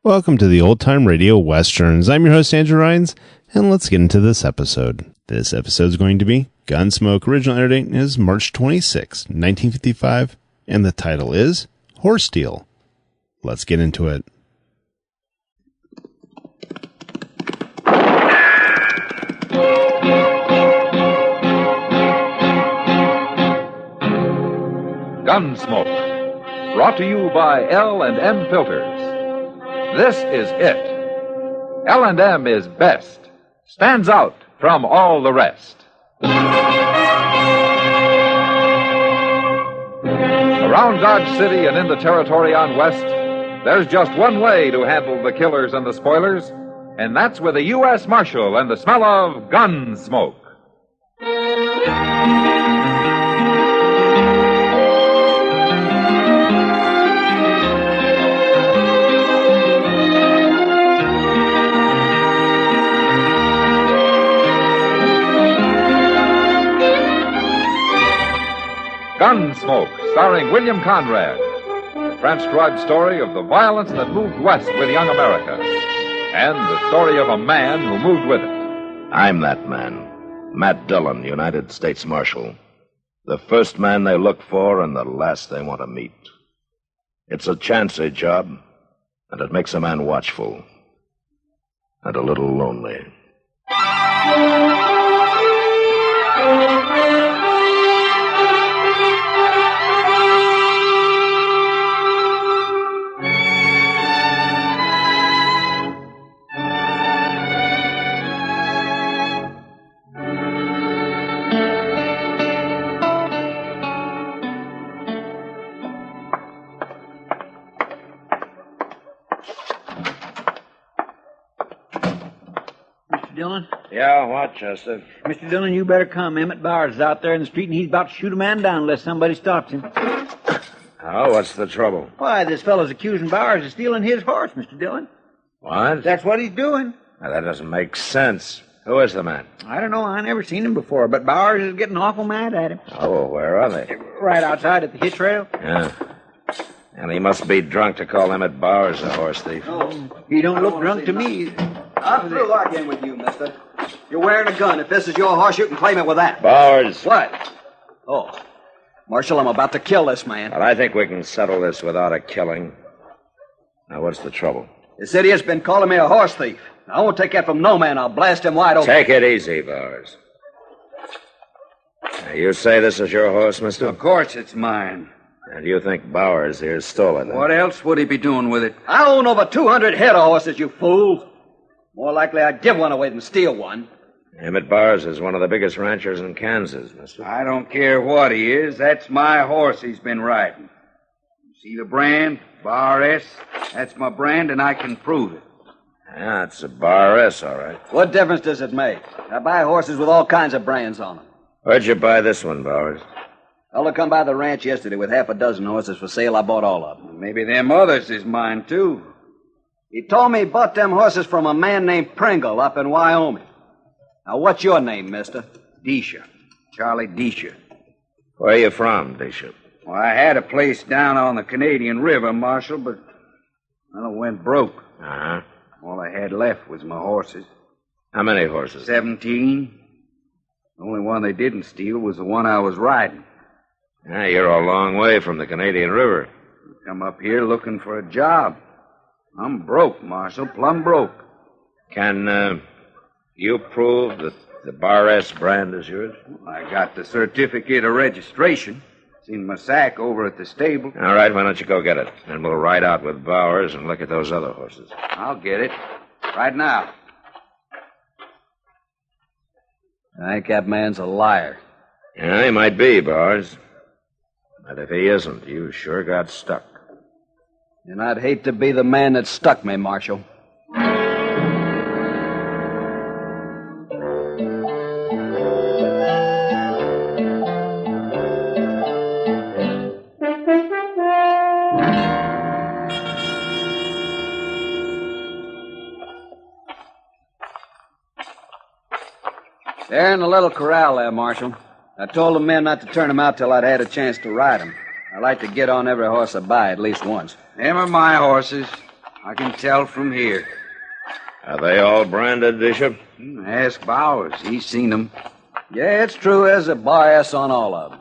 Welcome to the Old Time Radio Westerns. I'm your host, Andrew Rhines, and let's get into this episode. This episode is going to be Gunsmoke. Original air date is March 26, 1955, and the title is Horse Deal. Let's get into it. Gunsmoke, brought to you by L&M Filters. This is it. L&M is best. Stands out from all the rest. Around Dodge City and in the territory on West, there's just one way to handle the killers and the spoilers, and that's with a U.S. Marshal and the smell of Gunsmoke. Gunsmoke, starring William Conrad, the transcribed story of the violence that moved west with young America, and the story of a man who moved with it. I'm that man, Matt Dillon, United States Marshal. The first man they look for and the last they want to meet. It's a chancy job, and it makes a man watchful and a little lonely. Dillon? Yeah, what, Joseph? Mr. Dillon, you better come. Emmett Bowers is out there in the street, and he's about to shoot a man down unless somebody stops him. Oh, what's the trouble? Why, this fellow's accusing Bowers of stealing his horse, Mr. Dillon. What? That's what he's doing. Now, that doesn't make sense. Who is the man? I don't know. I never seen him before, but Bowers is getting awful mad at him. Oh, where are they? Right outside at the hitch rail. Yeah. And he must be drunk to call Emmett Bowers a horse thief. Oh, he don't look drunk to me. I'm through arguing with you, mister. You're wearing a gun. If this is your horse, you can claim it with that. Bowers. What? Oh. Marshal, I'm about to kill this man. Well, I think we can settle this without a killing. Now, what's the trouble? The city has been calling me a horse thief. I won't take that from no man. I'll blast him wide open. Take it easy, Bowers. Now, you say this is your horse, mister? Of course it's mine. And you think Bowers here stole it, huh? What else would he be doing with it? I own over 200 head of horses, you fool. More likely I'd give one away than steal one. Emmett Bowers is one of the biggest ranchers in Kansas, mister. I don't care what he is. That's my horse he's been riding. See the brand? Bar S? That's my brand, and I can prove it. Yeah, it's a Bar S, all right. What difference does it make? I buy horses with all kinds of brands on them. Where'd you buy this one, Bowers? Fella come by the ranch yesterday with half a dozen horses for sale. I bought all of them. Maybe them others is mine, too. He told me he bought them horses from a man named Pringle up in Wyoming. Now, what's your name, mister? Disha. Charlie Disha. Where are you from, Bishop? Well, I had a place down on the Canadian River, Marshal, but well, it went broke. Uh-huh. All I had left was my horses. How many horses? 17. The only one they didn't steal was the one I was riding. Yeah, you're a long way from the Canadian River. Come up here looking for a job. I'm broke, Marshal, plumb broke. Can, you prove that the Bar S brand is yours? I got the certificate of registration. It's in my sack over at the stable. All right, why don't you go get it? And we'll ride out with Bowers and look at those other horses. I'll get it. Right now. I think that man's a liar. Yeah, he might be, Bowers. But if he isn't, you sure got stuck. And I'd hate to be the man that stuck me, Marshal. They're in the little corral there, Marshal. I told the men not to turn them out till I'd had a chance to ride them. I like to get on every horse I buy at least once. Them are my horses. I can tell from here. Are they all branded, Bishop? Ask Bowers. He's seen them. Yeah, it's true. There's a bar S on all of them.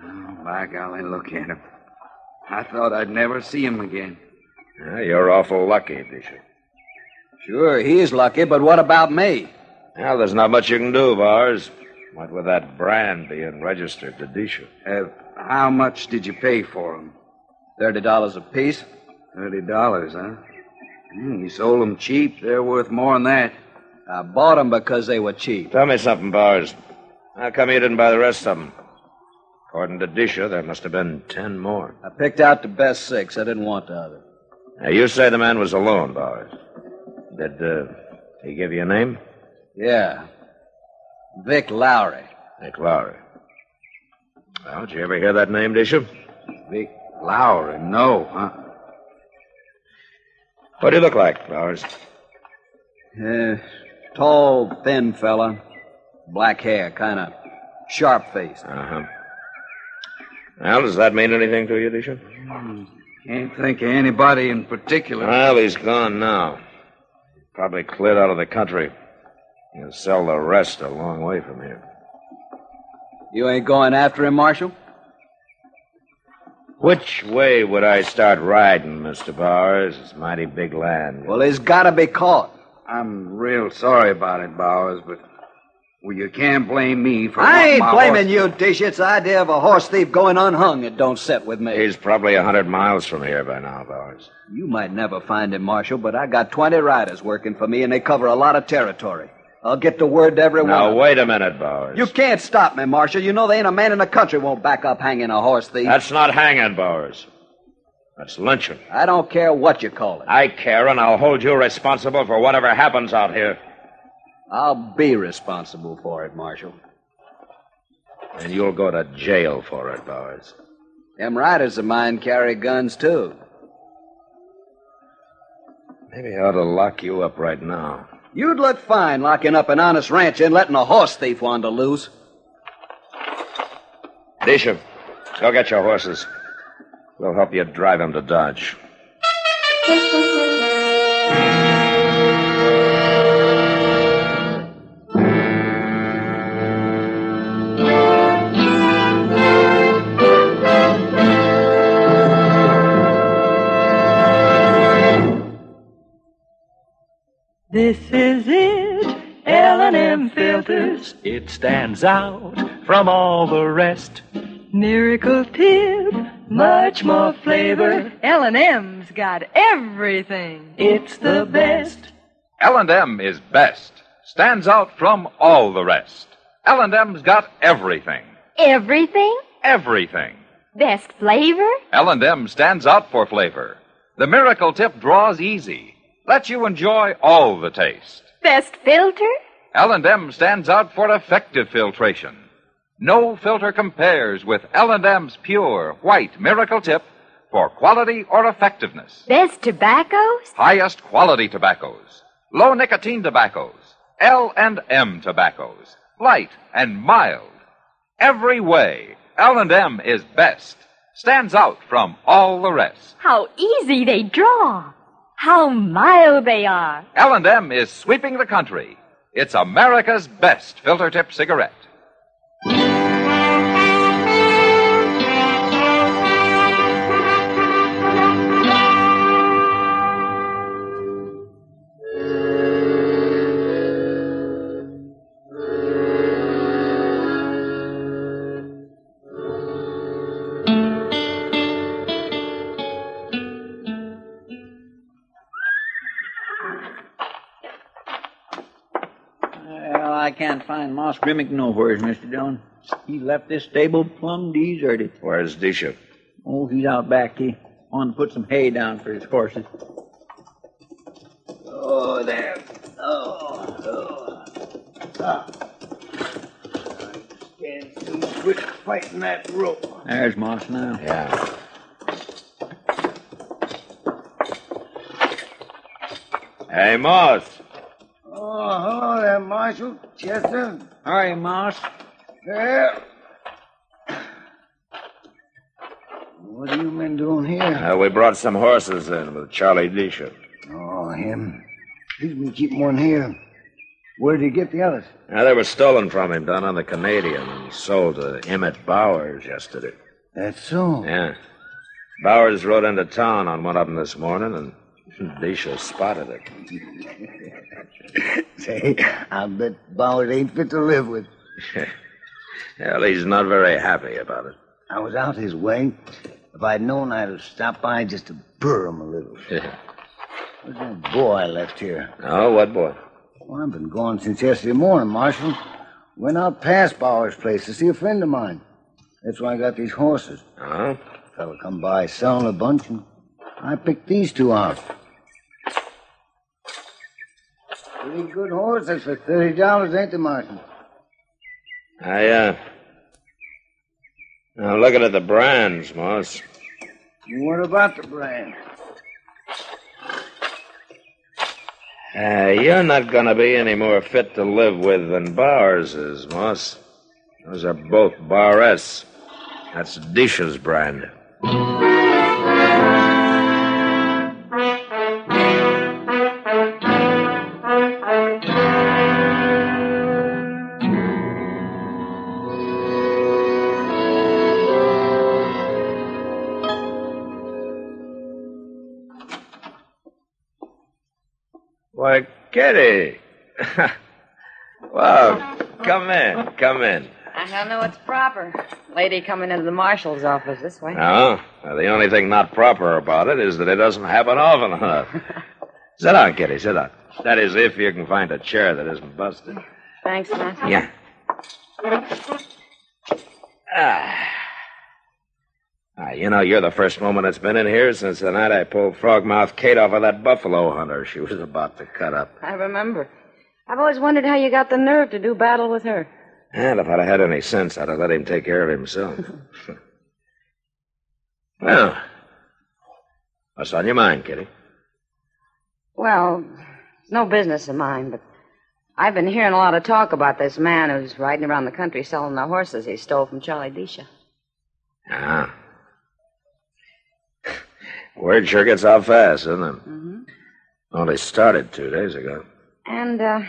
Oh, by golly, look at him. I thought I'd never see him again. Yeah, you're awful lucky, Bishop. Sure, he's lucky, but what about me? Well, there's not much you can do, Bowers. What with that brand being registered to Bishop? How much did you pay for them? $30 apiece. $30, huh? You sold them cheap. They're worth more than that. I bought them because they were cheap. Tell me something, Bowers. How come you didn't buy the rest of them? According to Disha, there must have been 10 more. I picked out the best 6. I didn't want the other. Now, you say the man was alone, Bowers. Did he give you a name? Yeah. Vic Lowry. Nick Lowry. Well, did you ever hear that name, Disha? Vic Lowry? No, huh? What do you look like, Bowers? Tall, thin fella. Black hair, kind of sharp-faced. Uh-huh. Well, does that mean anything to you, Disha? Can't think of anybody in particular. Well, he's gone now. Probably cleared out of the country. He'll sell the rest a long way from here. You ain't going after him, Marshal? Which way would I start riding, Mr. Bowers? It's mighty big land. Well, he's got to be caught. I'm real sorry about it, Bowers, but you can't blame me for... I ain't my blaming horse... you, Dish. It's the idea of a horse thief going unhung that don't sit with me. He's probably 100 miles from here by now, Bowers. You might never find him, Marshal, but I got 20 riders working for me, and they cover a lot of territory. I'll get the word to everyone. Now, wait a minute, Bowers. You can't stop me, Marshal. You know there ain't a man in the country won't back up hanging a horse thief. That's not hanging, Bowers. That's lynching. I don't care what you call it. I care, and I'll hold you responsible for whatever happens out here. I'll be responsible for it, Marshal. And you'll go to jail for it, Bowers. Them riders of mine carry guns, too. Maybe I ought to lock you up right now. You'd look fine locking up an honest rancher and letting a horse thief wander loose. Bishop, go get your horses. We'll help you drive them to Dodge. This is it, L&M filters. It stands out from all the rest. Miracle tip, much more flavor. L&M's got everything. It's the best. L&M is best. Stands out from all the rest. L&M's got everything. Everything? Everything. Best flavor? L&M stands out for flavor. The Miracle Tip draws easy. Lets you enjoy all the taste. Best filter? L&M stands out for effective filtration. No filter compares with L&M's pure, white Miracle Tip for quality or effectiveness. Best tobaccos? Highest quality tobaccos. Low nicotine tobaccos. L&M tobaccos. Light and mild. Every way, L&M is best. Stands out from all the rest. How easy they draw. How mild they are. L&M is sweeping the country. It's America's best filter tip cigarette. Well, I can't find Moss Grimmick nowheres, Mr. Dillon. He left this stable plumb deserted. Where's Disha? Oh, he's out back. He wanted to put some hay down for his horses. Oh, there. Oh. Stand too quick fighting that rope. There's Moss now. Yeah. Hey, Moss. Oh, hello there, Marshal. Chester. All right, Moss. There. What are you men doing here? We brought some horses in with Charlie Disha. Oh, him. He's been keeping one here. Where did he get the others? They were stolen from him down on the Canadian and sold to Emmett Bowers yesterday. That's so. Yeah. Bowers rode into town on one of them this morning, and Disha spotted it. Say, I bet Bowers ain't fit to live with. Well, he's not very happy about it. I was out his way. If I'd known, I'd have stopped by just to burr him a little. Where's that boy I left here? Oh, what boy? Well, I've been gone since yesterday morning, Marshal. Went out past Bowers' place to see a friend of mine. That's why I got these horses. Huh? Fella come by selling a bunch, and I picked these two out. Pretty good horses for $30, ain't they, Marshal? Now, looking at the brands, Moss. What about the brand? You're not going to be any more fit to live with than Bowers is, Moss. Those are both Bar S. That's Disha's brand. Why, Kitty. Well, come in. I don't know what's proper. Lady coming into the marshal's office this way. No, the only thing not proper about it is that it doesn't happen often enough. Sit down, Kitty, sit down. That is, if you can find a chair that isn't busted. Thanks, Master. Yeah. You know, you're the first woman that's been in here since the night I pulled Frogmouth Kate off of that buffalo hunter she was about to cut up. I remember. I've always wondered how you got the nerve to do battle with her. And if I'd have had any sense, I'd have let him take care of himself. Well, what's on your mind, Kitty? Well, it's no business of mine, but I've been hearing a lot of talk about this man who's riding around the country selling the horses he stole from Charlie Disha. Ah. Word sure gets out fast, doesn't it? Mm-hmm. Only started 2 days ago. And,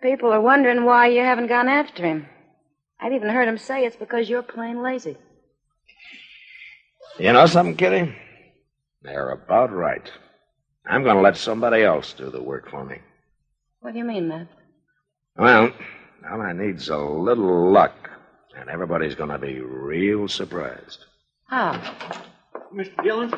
people are wondering why you haven't gone after him. I've even heard him say it's because you're plain lazy. You know something, Kitty? They're about right. I'm going to let somebody else do the work for me. What do you mean, Matt? Well, all I need's a little luck, and everybody's going to be real surprised. How? Mr. Dillon,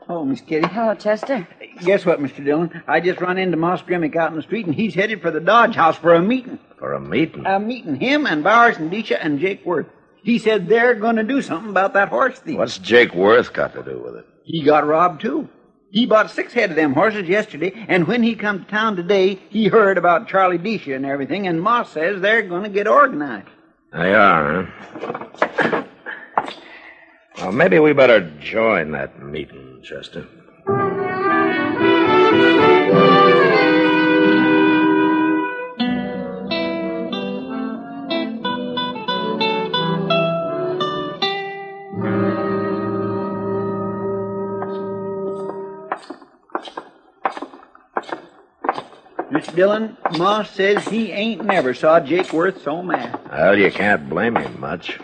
Oh, Miss Kitty. Hello, Chester. Guess what, Mr. Dillon? I just run into Moss Grimmick out in the street, and he's headed for the Dodge House for a meeting. For a meeting? A meeting. Him and Bowers and Disha and Jake Worth. He said they're going to do something about that horse thief. What's Jake Worth got to do with it? He got robbed, too. He bought 6 head of them horses yesterday, and when he come to town today, he heard about Charlie Disha and everything, and Moss says they're going to get organized. They are, huh? Well, maybe we better join that meeting, Chester. Mr. Dillon, Moss says he ain't never saw Jake Worth so mad. Well, you can't blame him much.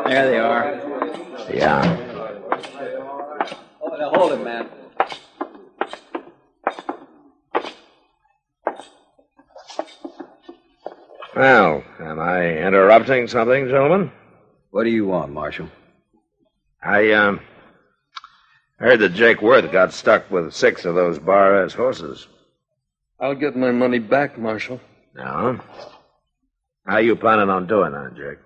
There they are. Yeah. Oh, now hold it, man. Well, am I interrupting something, gentlemen? What do you want, Marshal? I heard that Jake Worth got stuck with 6 of those Bar-S horses. I'll get my money back, Marshal. No? How you planning on doing that, Jake?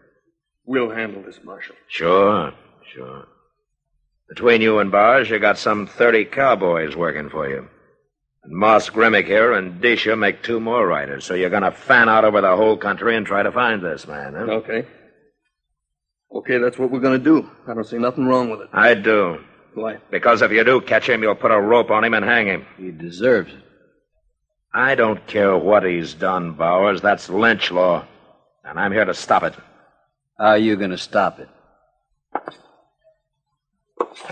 We'll handle this, Marshal. Sure. Between you and Bars, you got some 30 cowboys working for you. And Moss Grimmick here and Disha make 2 more riders, so you're going to fan out over the whole country and try to find this man, huh? Okay, that's what we're going to do. I don't see nothing wrong with it. I do. Why? Because if you do catch him, you'll put a rope on him and hang him. He deserves it. I don't care what he's done, Bowers. That's lynch law. And I'm here to stop it. How are you going to stop it?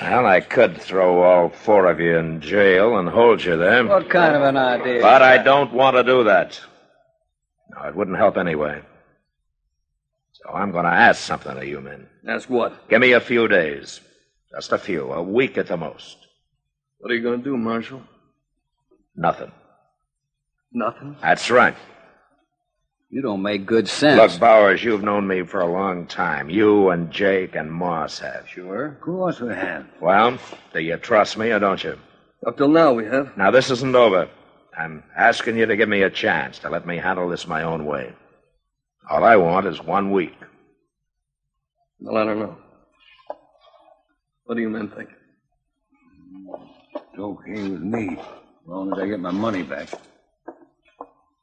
Well, I could throw all 4 of you in jail and hold you there. What kind of an idea? But I don't want to do that. No, it wouldn't help anyway. So I'm going to ask something of you men. Ask what? Give me a few days. Just a few. A week at the most. What are you going to do, Marshal? Nothing. Nothing? That's right. You don't make good sense. Look, Bowers, you've known me for a long time. You and Jake and Moss have. Sure. Of course we have. Well, do you trust me or don't you? Up till now, we have. Now, this isn't over. I'm asking you to give me a chance to let me handle this my own way. All I want is 1 week. Well, I don't know. What do you men think? It's okay with me, as long as I get my money back.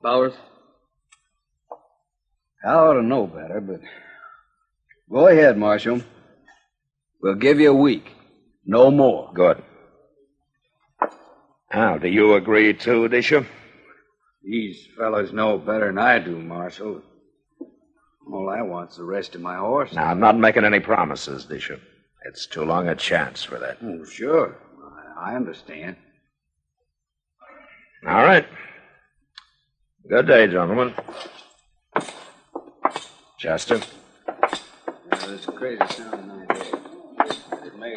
Bowers? I ought to know better, but... Go ahead, Marshal. We'll give you a week. No more. Good. Now, do you agree too, Disha? These fellows know better than I do, Marshal. All I want's the rest of my horse. Now, I'm not making any promises, Disha. It's too long a chance for that. Oh, sure. I understand. All right. Good day, gentlemen. Chester. That's a crazy sounding idea. It may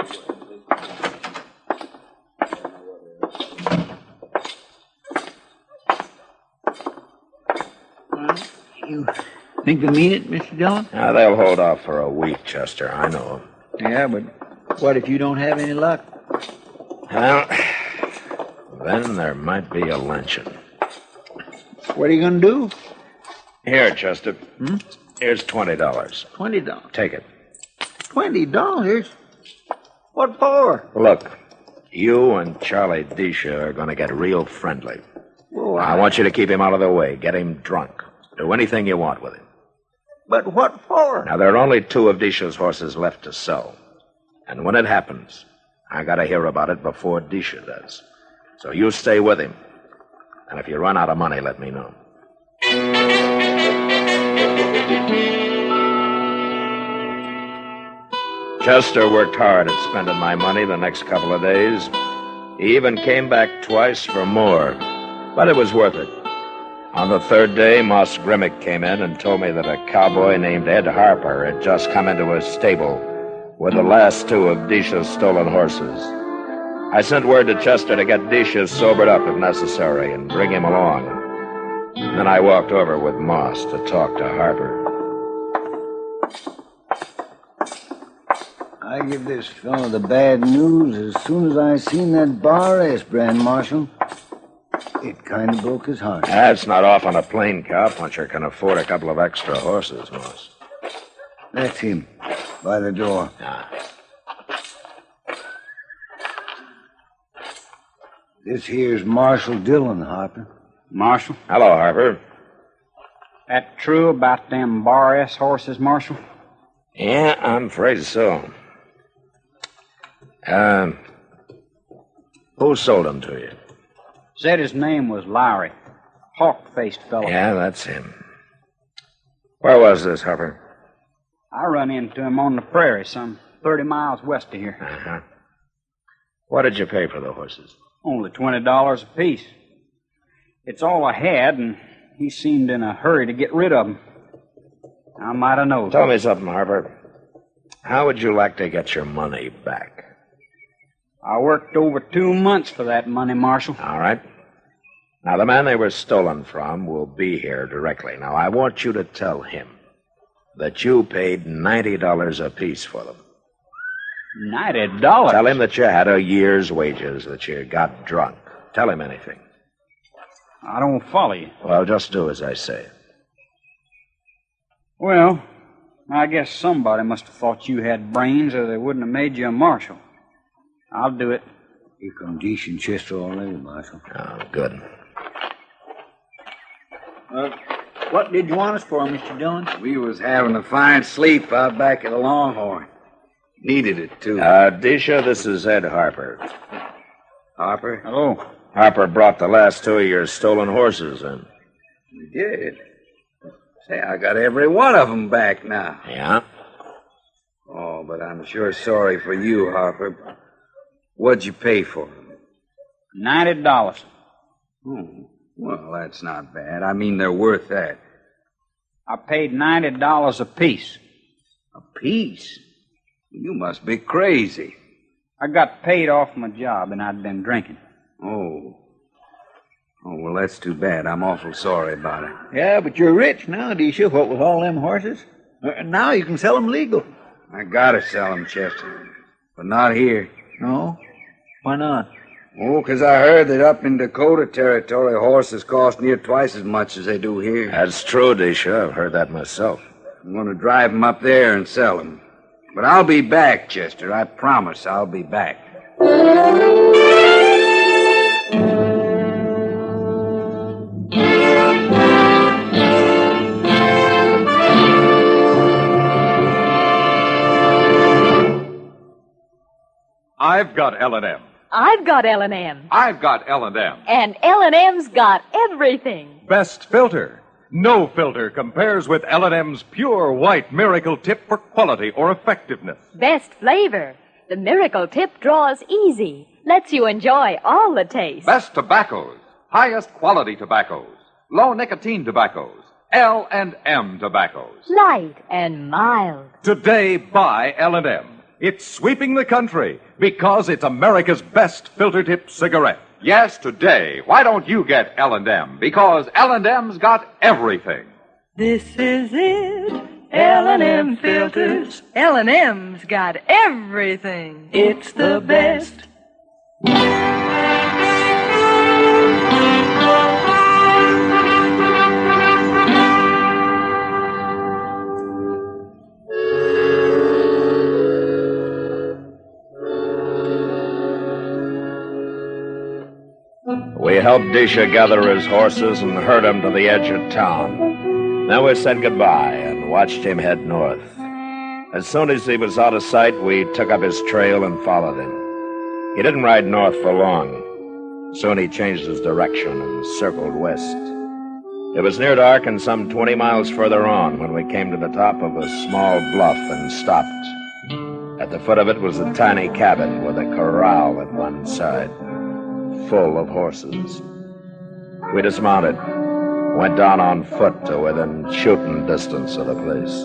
You think they mean it, Mr. Dillon? Now, they'll hold off for a week, Chester. I know. Yeah, but what if you don't have any luck? Well, then there might be a lynching. What are you going to do? Here, Chester. Here's $20. $20. Take it. $20? What for? Look, you and Charlie Disha are going to get real friendly. Well, I want you to keep him out of the way. Get him drunk. Do anything you want with him. But what for? Now, there are only 2 of Disha's horses left to sell. And when it happens, I got to hear about it before Disha does. So you stay with him. And if you run out of money, let me know. Chester worked hard at spending my money the next couple of days. He even came back twice for more. But it was worth it. On the 3rd day, Moss Grimmick came in and told me that a cowboy named Ed Harper had just come into his stable with the last 2 of Disha's stolen horses. I sent word to Chester to get Disha sobered up if necessary and bring him along. Then I walked over with Moss to talk to Harper. I give this fellow the bad news as soon as I seen that Bar S brand, Marshal. It kind of broke his heart. That's not off on a plain cowpuncher can afford a couple of extra horses, Moss. That's him, by the door. This here's Marshal Dillon, Harper. Marshal? Hello, Harper. That true about them Bar S horses, Marshal? Yeah, I'm afraid so. Who sold them to you? Said his name was Lowry. Hawk-faced fellow. Yeah, that's him. Where was this, Harper? I run into him on the prairie, some 30 miles west of here. Uh-huh. What did you pay for the horses? Only $20 apiece. It's all I had, and he seemed in a hurry to get rid of them. I might have known. Tell me something, Harper. How would you like to get your money back? I worked over 2 months for that money, Marshal. All right. Now, the man they were stolen from will be here directly. Now, I want you to tell him that you paid $90 apiece for them. $90? Tell him that you had a year's wages, that you got drunk. Tell him anything. I don't follow you. Well, just do as I say. Well, I guess somebody must have thought you had brains or they wouldn't have made you a marshal. I'll do it. Here come decent Chester already, Marshal. Oh, good. What did you want us for, Mr. Dillon? We was having a fine sleep out back at the Longhorn. Needed it, too. Disha, this is Ed Harper. Harper? Hello. Harper brought the last 2 of your stolen horses in. We did. Say, I got every one of them back now. Yeah? Oh, but I'm sure sorry for you, Harper. What'd you pay for them? $90. Oh, well, that's not bad. I mean, they're worth that. I paid $90 apiece. A piece? You must be crazy. I got paid off my job, and I'd been drinking. Oh. Oh, well, that's too bad. I'm awful sorry about it. Yeah, but you're rich now, Disha, what with all them horses. Now you can sell them legal. I gotta sell them, Chester. But not here. No? Why not? Oh, 'cause I heard that up in Dakota Territory, horses cost near twice as much as they do here. That's true, Disha. I've heard that myself. I'm going to drive them up there and sell them. But I'll be back, Chester. I promise I'll be back. I've got L&M. I've got L&M. I've got L&M. And L&M's got everything. Best filter. No filter compares with L&M's pure white miracle tip for quality or effectiveness. Best flavor. The miracle tip draws easy. Lets you enjoy all the taste. Best tobaccos. Highest quality tobaccos. Low nicotine tobaccos. L&M tobaccos. Light and mild. Today, buy L&M. It's sweeping the country because it's America's best filter tip cigarette. Yes, today. Why don't you get L&M? Because L&M's got everything. This is it. L&M filters. L&M's got everything. It's the best. We helped Disha gather his horses and herd him to the edge of town. Then we said goodbye and watched him head north. As soon as he was out of sight, we took up his trail and followed him. He didn't ride north for long. Soon he changed his direction and circled west. It was near dark and some 20 miles further on when we came to the top of a small bluff and stopped. At the foot of it was a tiny cabin with a corral at one side, full of horses. We dismounted, went down on foot to within shooting distance of the place.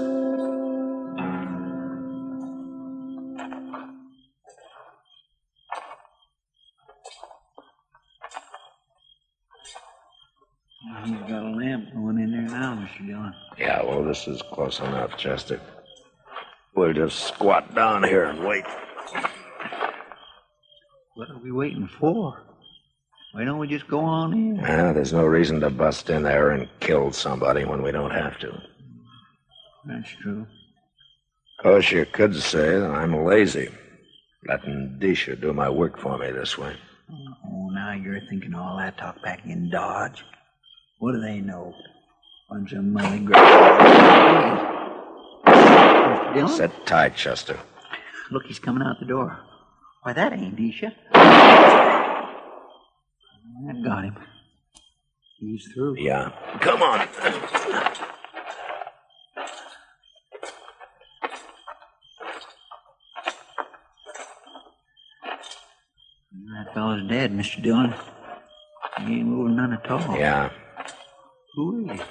He's got a lamp going in there now, Mr. Dillon. Yeah, well, this is close enough, Chester. We'll just squat down here and wait. What are we waiting for? Why don't we just go on in? There's no reason to bust in there and kill somebody when we don't have to. That's true. Of course, you could say that I'm lazy, letting Disha do my work for me this way. Oh, now you're thinking all that talk back in Dodge. What do they know? Bunch of money grabbing. Sit tight, Chester. Look, he's coming out the door. Why, that ain't Disha. That got him. He's through. Yeah. Come on. That fellow's dead, Mr. Dillon. He ain't moving none at all. Yeah. Who is he?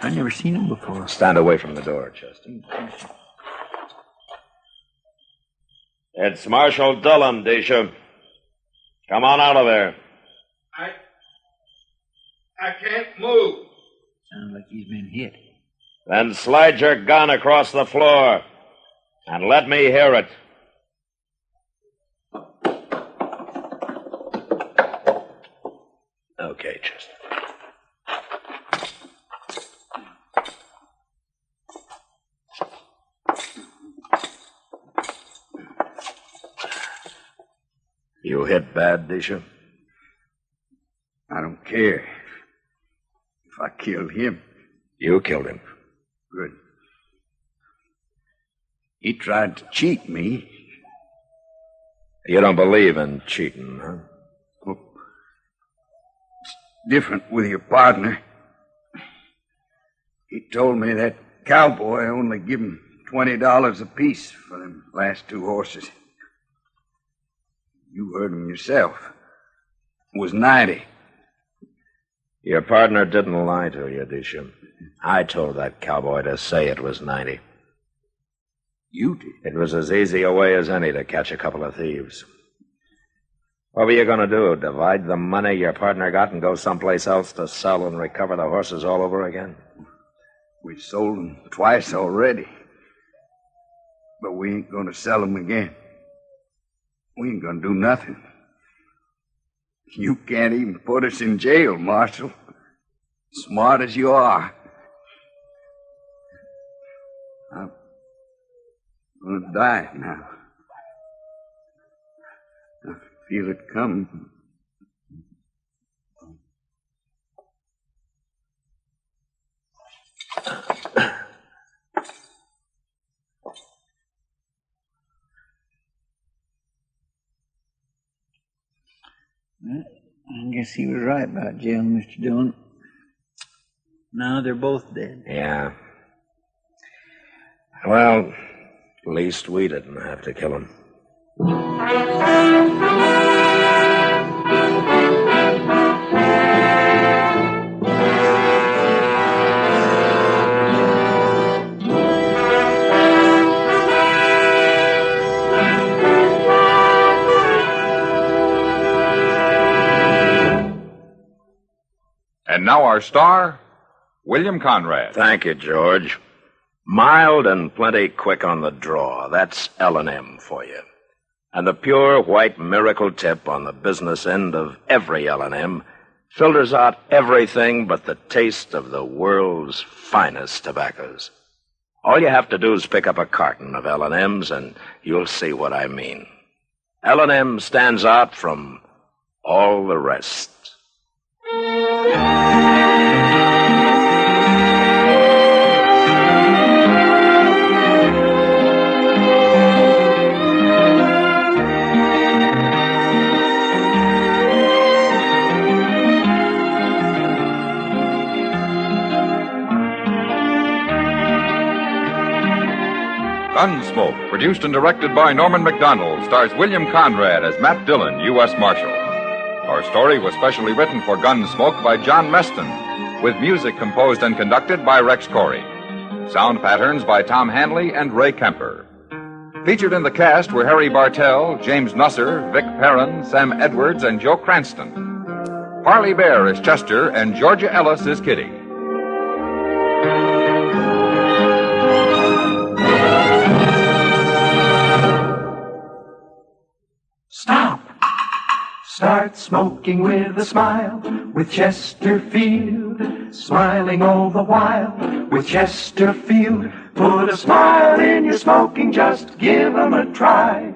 I never seen him before. Stand away from the door, Chester. It's Marshal Dillon, Disha. Come on out of there. I can't move. Sounds like he's been hit. Then slide your gun across the floor and let me hear it. Okay, Chester. You hit bad, Disha? I don't care. If I killed him. You killed him. Good. He tried to cheat me. You don't believe in cheating, huh? Well, different with your partner. He told me that cowboy only give him $20 apiece for them last 2 horses. You heard him yourself. It was 90. Your partner didn't lie to you, Disha. I told that cowboy to say it was 90. You did? It was as easy a way as any to catch a couple of thieves. What were you going to do? Divide the money your partner got and go someplace else to sell and recover the horses all over again? We sold them twice already. But we ain't going to sell them again. We ain't going to do nothing. You can't even put us in jail, Marshal. Smart as you are. I'm going to die now. I feel it coming. I guess he was right about jail, Mr. Dillon. Now they're both dead. Yeah. Well, at least we didn't have to kill him. And now our star, William Conrad. Thank you, George. Mild and plenty quick on the draw. That's L&M for you. And the pure white miracle tip on the business end of every L&M filters out everything but the taste of the world's finest tobaccos. All you have to do is pick up a carton of L&M's and you'll see what I mean. L&M stands out from all the rest. Gunsmoke, produced and directed by Norman Macdonald, stars William Conrad as Matt Dillon, U.S. Marshal. Our story was specially written for Gunsmoke by John Meston, with music composed and conducted by Rex Corey. Sound patterns by Tom Hanley and Ray Kemper. Featured in the cast were Harry Bartell, James Nusser, Vic Perrin, Sam Edwards, and Joe Cranston. Parley Bear is Chester, and Georgia Ellis is Kitty. Stop! Start smoking with a smile, with Chesterfield, smiling all the while, with Chesterfield. Put a smile in your smoking, just give 'em a try.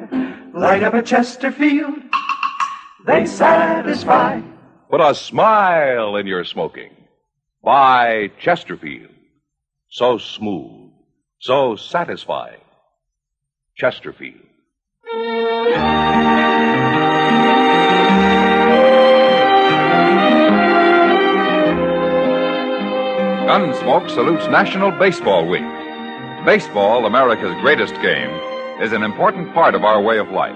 Light up a Chesterfield, they satisfy. Put a smile in your smoking. Buy Chesterfield. So smooth, so satisfying. Chesterfield. Gunsmoke salutes National Baseball Week. Baseball, America's greatest game, is an important part of our way of life.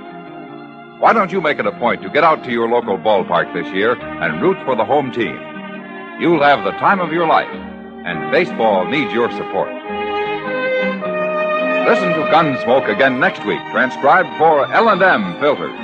Why don't you make it a point to get out to your local ballpark this year and root for the home team? You'll have the time of your life, and baseball needs your support. Listen to Gunsmoke again next week, transcribed for L&M Filters.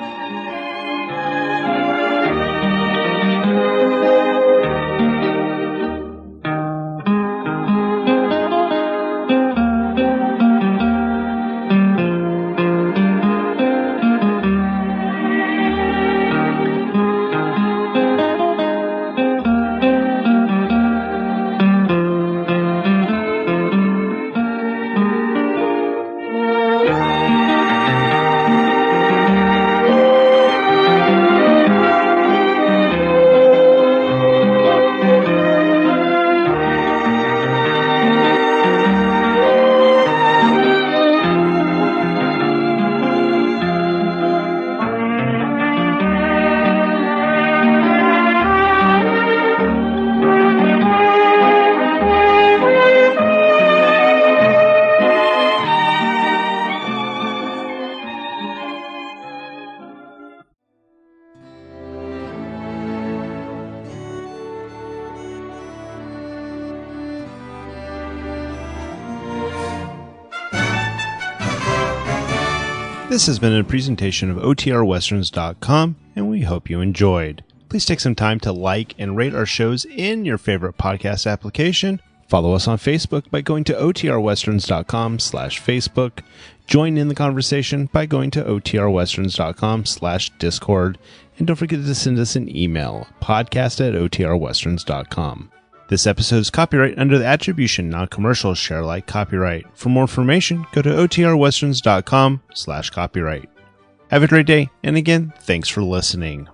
This has been a presentation of OTRWesterns.com, and we hope you enjoyed. Please take some time to like and rate our shows in your favorite podcast application. Follow us on Facebook by going to OTRWesterns.com/Facebook. Join in the conversation by going to OTRWesterns.com/Discord. And don't forget to send us an email, podcast@OTRWesterns.com. This episode is copyright under the Attribution Non-Commercial Share Alike copyright. For more information, go to OTRWesterns.com/copyright. Have a great day, and again, thanks for listening.